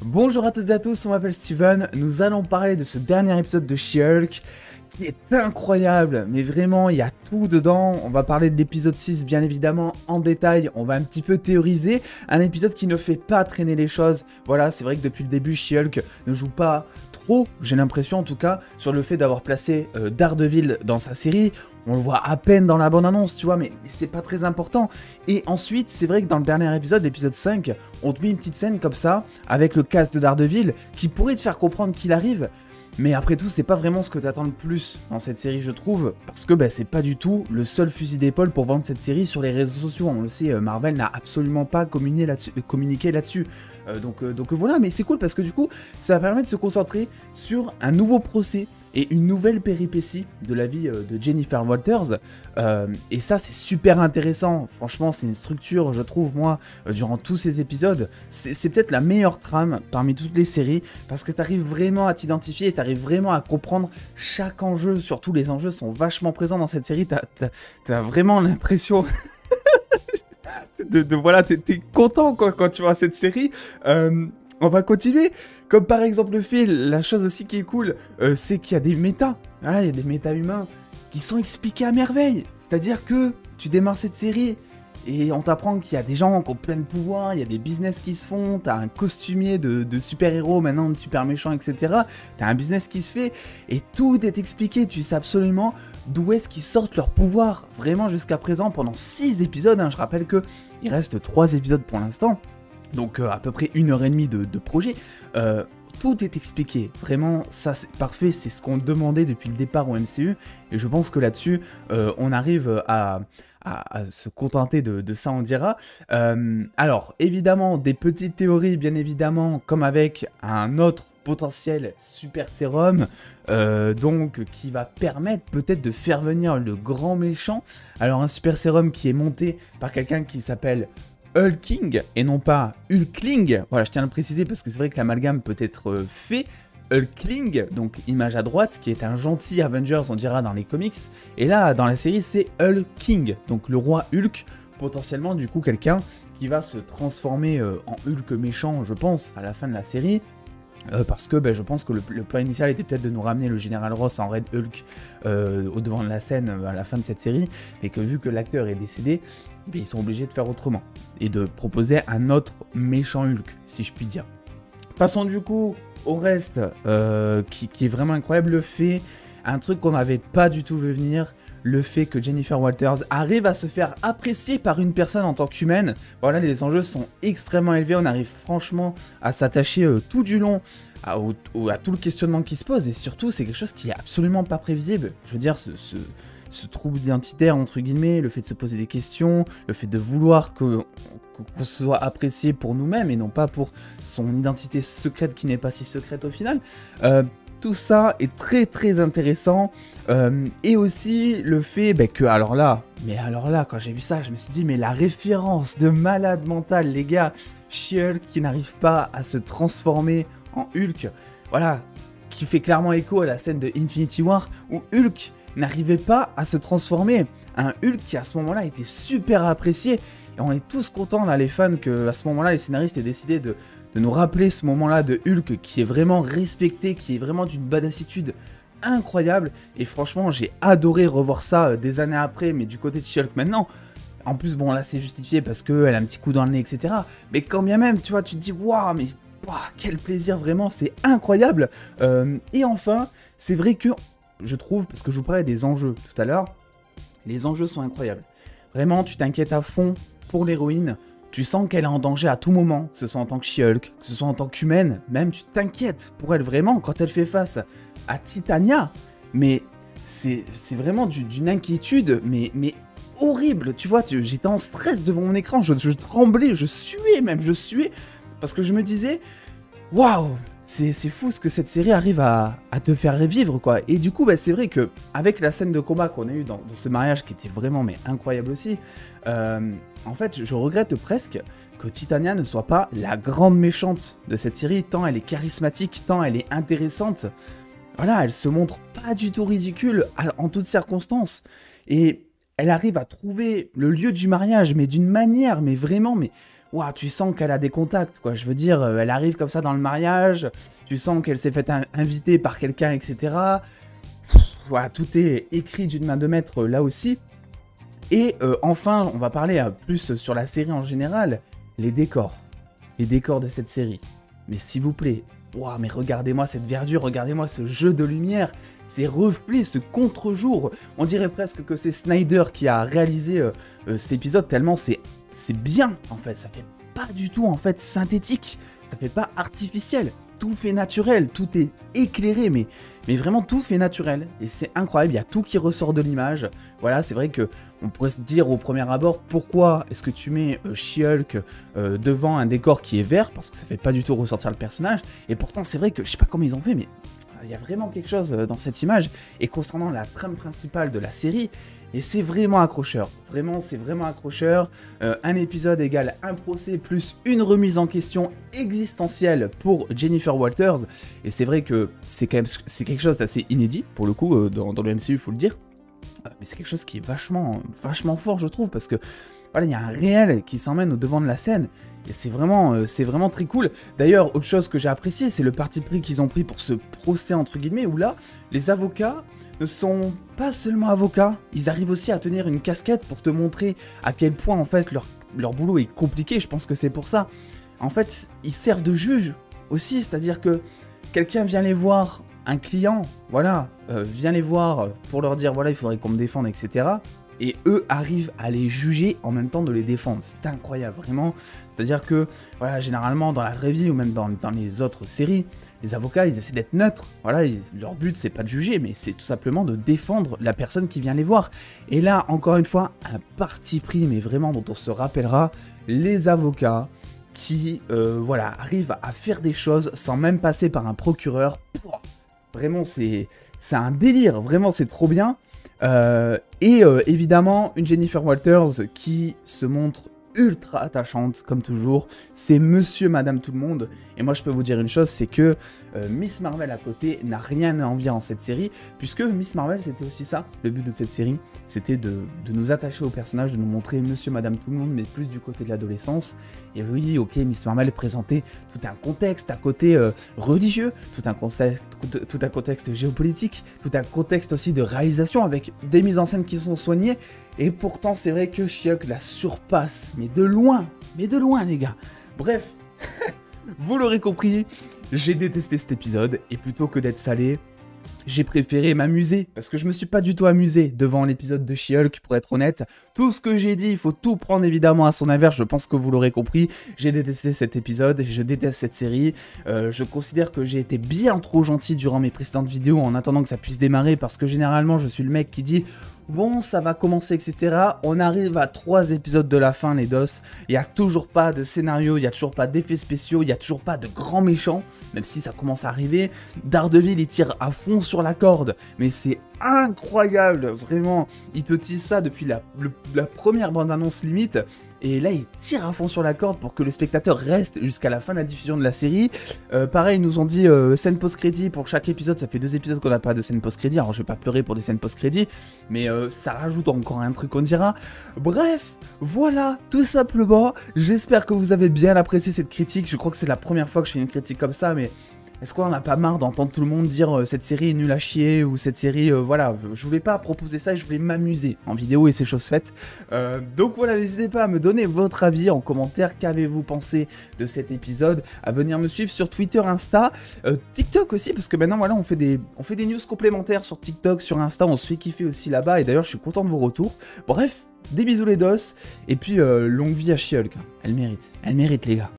Bonjour à toutes et à tous, on m'appelle Steven, nous allons parler de ce dernier épisode de She-Hulk qui est incroyable, mais vraiment il y a tout dedans. On va parler de l'épisode 6 bien évidemment en détail, on va un petit peu théoriser, un épisode qui ne fait pas traîner les choses. Voilà, c'est vrai que depuis le début She-Hulk ne joue pas trop, j'ai l'impression en tout cas, sur le fait d'avoir placé Daredevil dans sa série. On le voit à peine dans la bande-annonce, tu vois, mais c'est pas très important. Et ensuite, c'est vrai que dans le dernier épisode, l'épisode 5, on te met une petite scène comme ça, avec le casque de Daredevil, qui pourrait te faire comprendre qu'il arrive. Mais après tout, c'est pas vraiment ce que t'attends le plus dans cette série, je trouve, parce que c'est pas du tout le seul fusil d'épaule pour vendre cette série sur les réseaux sociaux. On le sait, Marvel n'a absolument pas communiqué là-dessus. Donc voilà, mais c'est cool parce que du coup, ça permet de se concentrer sur un nouveau procès et une nouvelle péripétie de la vie de Jennifer Walters. Et ça, c'est super intéressant. Franchement, c'est une structure, je trouve, moi, durant tous ces épisodes, c'est peut-être la meilleure trame parmi toutes les séries, parce que tu arrives vraiment à t'identifier et tu arrives vraiment à comprendre chaque enjeu. Surtout, les enjeux sont vachement présents dans cette série. T'as vraiment l'impression... voilà, t'es content quoi, quand tu vois cette série. On va continuer. Comme par exemple le fait, la chose aussi qui est cool, c'est qu'il y a des méta. Voilà, il y a des méta humains qui sont expliqués à merveille. C'est-à-dire que tu démarres cette série et on t'apprend qu'il y a des gens qui ont plein de pouvoirs, il y a des business qui se font, t'as un costumier de super-héros maintenant, de super méchant, etc. T'as un business qui se fait et tout est expliqué. Tu sais absolument d'où est-ce qu'ils sortent leurs pouvoirs. Vraiment jusqu'à présent, pendant 6 épisodes, hein, je rappelle que il reste 3 épisodes pour l'instant. Donc à peu près 1h30 de projet, tout est expliqué, vraiment ça c'est parfait, c'est ce qu'on demandait depuis le départ au MCU, et je pense que là-dessus on arrive à se contenter de ça, on dira. Alors évidemment des petites théories bien évidemment, comme avec un autre potentiel super sérum, donc qui va permettre peut-être de faire venir le grand méchant. Alors un super sérum qui est monté par quelqu'un qui s'appelle Hulking et non pas Hulkling. Voilà, je tiens à le préciser parce que c'est vrai que l'amalgame peut être fait. Hulkling, donc image à droite, qui est un gentil Avengers, on dira dans les comics. Et là, dans la série, c'est Hulking, donc le roi Hulk, potentiellement du coup quelqu'un qui va se transformer en Hulk méchant, je pense, à la fin de la série. Parce que je pense que le plan initial était peut-être de nous ramener le général Ross en Red Hulk au devant de la scène à la fin de cette série, mais que vu que l'acteur est décédé, ils sont obligés de faire autrement et de proposer un autre méchant Hulk, si je puis dire. Passons du coup au reste qui est vraiment incroyable, le fait, un truc qu'on n'avait pas du tout vu venir, le fait que Jennifer Walters arrive à se faire apprécier par une personne en tant qu'humaine. Voilà, les enjeux sont extrêmement élevés, on arrive franchement à s'attacher tout du long à tout le questionnement qui se pose, et surtout c'est quelque chose qui est absolument pas prévisible. Je veux dire, ce trouble identitaire entre guillemets, le fait de se poser des questions, le fait de vouloir qu'on se soit apprécié pour nous-mêmes et non pas pour son identité secrète qui n'est pas si secrète au final. Tout ça est très très intéressant, et aussi le fait que, alors là, quand j'ai vu ça, je me suis dit, mais la référence de malade mental, les gars, She-Hulk qui n'arrive pas à se transformer en Hulk, voilà, qui fait clairement écho à la scène de Infinity War, où Hulk n'arrivait pas à se transformer, un Hulk qui à ce moment-là était super apprécié, et on est tous contents là, les fans, que à ce moment-là, les scénaristes aient décidé de nous rappeler ce moment-là de Hulk qui est vraiment respecté, qui est vraiment d'une badassitude incroyable. Et franchement, j'ai adoré revoir ça des années après, mais du côté de She-Hulk maintenant. En plus, bon, là, c'est justifié parce qu'elle a un petit coup dans le nez, etc. Mais quand bien même, tu vois, tu te dis, waouh, mais quel plaisir, vraiment, c'est incroyable. Et enfin, c'est vrai que, je trouve, parce que je vous parlais des enjeux tout à l'heure, les enjeux sont incroyables. Vraiment, tu t'inquiètes à fond pour l'héroïne. Tu sens qu'elle est en danger à tout moment, que ce soit en tant que She-Hulk, que ce soit en tant qu'humaine, même tu t'inquiètes pour elle vraiment quand elle fait face à Titania. Mais c'est vraiment d'une inquiétude, mais horrible, tu vois, j'étais en stress devant mon écran, je tremblais, je suais, parce que je me disais, waouh, c'est fou ce que cette série arrive à te faire revivre, quoi. Et du coup, c'est vrai que avec la scène de combat qu'on a eue dans ce mariage, qui était vraiment incroyable aussi, en fait, je regrette presque que Titania ne soit pas la grande méchante de cette série, tant elle est charismatique, tant elle est intéressante. Voilà, elle se montre pas du tout ridicule en toutes circonstances. Et elle arrive à trouver le lieu du mariage, mais d'une manière, mais vraiment, mais ouah, tu sens qu'elle a des contacts, quoi. Je veux dire, elle arrive comme ça dans le mariage, tu sens qu'elle s'est fait inviter par quelqu'un, etc. Voilà, tout est écrit d'une main de maître là aussi. Et enfin, on va parler plus sur la série en général, les décors. Les décors de cette série. Mais s'il vous plaît, wow, mais regardez-moi cette verdure, regardez-moi ce jeu de lumière, ces reflets, ce contre-jour. On dirait presque que c'est Snyder qui a réalisé cet épisode, tellement c'est bien en fait. Ça fait pas du tout en fait synthétique, ça fait pas artificiel. Tout fait naturel, tout est éclairé, mais vraiment tout fait naturel. Et c'est incroyable, il y a tout qui ressort de l'image. Voilà, c'est vrai que on pourrait se dire au premier abord, pourquoi est-ce que tu mets She-Hulk devant un décor qui est vert, parce que ça fait pas du tout ressortir le personnage. Et pourtant, c'est vrai que je sais pas comment ils ont fait, mais il y a vraiment quelque chose dans cette image. Et concernant la trame principale de la série, et c'est vraiment accrocheur. Vraiment, c'est vraiment accrocheur. Un épisode égale un procès plus une remise en question existentielle pour Jennifer Walters. Et c'est vrai que c'est quelque chose d'assez inédit, pour le coup, dans le MCU, il faut le dire. Mais c'est quelque chose qui est vachement fort, je trouve, parce que voilà, il y a un réel qui s'emmène au devant de la scène. Et c'est vraiment très cool. D'ailleurs, autre chose que j'ai apprécié, c'est le parti pris qu'ils ont pris pour ce procès, entre guillemets, où là, les avocats ne sont pas seulement avocats, ils arrivent aussi à tenir une casquette pour te montrer à quel point, en fait, leur boulot est compliqué. Je pense que c'est pour ça. En fait, ils servent de juge aussi, c'est-à-dire que quelqu'un vient les voir, un client, voilà, vient les voir pour leur dire, voilà, il faudrait qu'on me défende, etc. Et eux arrivent à les juger en même temps de les défendre. C'est incroyable, vraiment. C'est-à-dire que, voilà, généralement, dans la vraie vie ou même dans les autres séries, les avocats, ils essaient d'être neutres. Voilà, leur but, c'est pas de juger, mais c'est tout simplement de défendre la personne qui vient les voir. Et là, encore une fois, un parti pris, mais vraiment dont on se rappellera, les avocats qui, voilà, arrivent à faire des choses sans même passer par un procureur. Vraiment, c'est un délire. Vraiment, c'est trop bien. Et évidemment, une Jennifer Walters qui se montre ultra attachante, comme toujours. C'est monsieur, madame, tout le monde. Et moi, je peux vous dire une chose, c'est que Miss Marvel à côté n'a rien à envier en cette série, puisque Miss Marvel, c'était aussi ça, le but de cette série. C'était de nous attacher au personnage, de nous montrer monsieur, madame, tout le monde, mais plus du côté de l'adolescence. Et oui, ok, Miss Marvel présentait tout un contexte à côté religieux, tout un contexte géopolitique, tout un contexte aussi de réalisation avec des mises en scène qui sont soignées. Et pourtant, c'est vrai que She-Hulk la surpasse, mais de loin, les gars. Bref, vous l'aurez compris, j'ai détesté cet épisode, et plutôt que d'être salé, j'ai préféré m'amuser, parce que je me suis pas du tout amusé devant l'épisode de She-Hulk, pour être honnête. Tout ce que j'ai dit, il faut tout prendre évidemment à son inverse, je pense que vous l'aurez compris. J'ai détesté cet épisode, je déteste cette série. Je considère que j'ai été bien trop gentil durant mes précédentes vidéos en attendant que ça puisse démarrer, parce que généralement je suis le mec qui dit... Bon, ça va commencer, etc. On arrive à 3 épisodes de la fin, les dos. Il n'y a toujours pas de scénario, il n'y a toujours pas d'effets spéciaux, il n'y a toujours pas de grands méchants, même si ça commence à arriver. Daredevil, il tire à fond sur la corde, mais c'est incroyable, vraiment. Il te tease ça depuis la première bande-annonce limite. Et là, il tire à fond sur la corde pour que le spectateur reste jusqu'à la fin de la diffusion de la série. Pareil, ils nous ont dit scène post-crédit pour chaque épisode. Ça fait 2 épisodes qu'on n'a pas de scène post-crédit. Alors, je vais pas pleurer pour des scènes post-crédit, mais ça rajoute encore un truc, on dira. Bref, voilà, tout simplement. J'espère que vous avez bien apprécié cette critique. Je crois que c'est la première fois que je fais une critique comme ça, mais... Est-ce qu'on en a pas marre d'entendre tout le monde dire cette série est nulle à chier ou cette série, voilà, je voulais pas proposer ça et je voulais m'amuser en vidéo et c'est chose faite. Donc voilà, n'hésitez pas à me donner votre avis en commentaire, qu'avez-vous pensé de cet épisode, à venir me suivre sur Twitter, Insta, TikTok aussi, parce que maintenant voilà, on fait des news complémentaires sur TikTok, sur Insta, on se fait kiffer aussi là-bas et d'ailleurs je suis content de vos retours. Bref, des bisous les dos, et puis longue vie à She-Hulk, elle mérite les gars.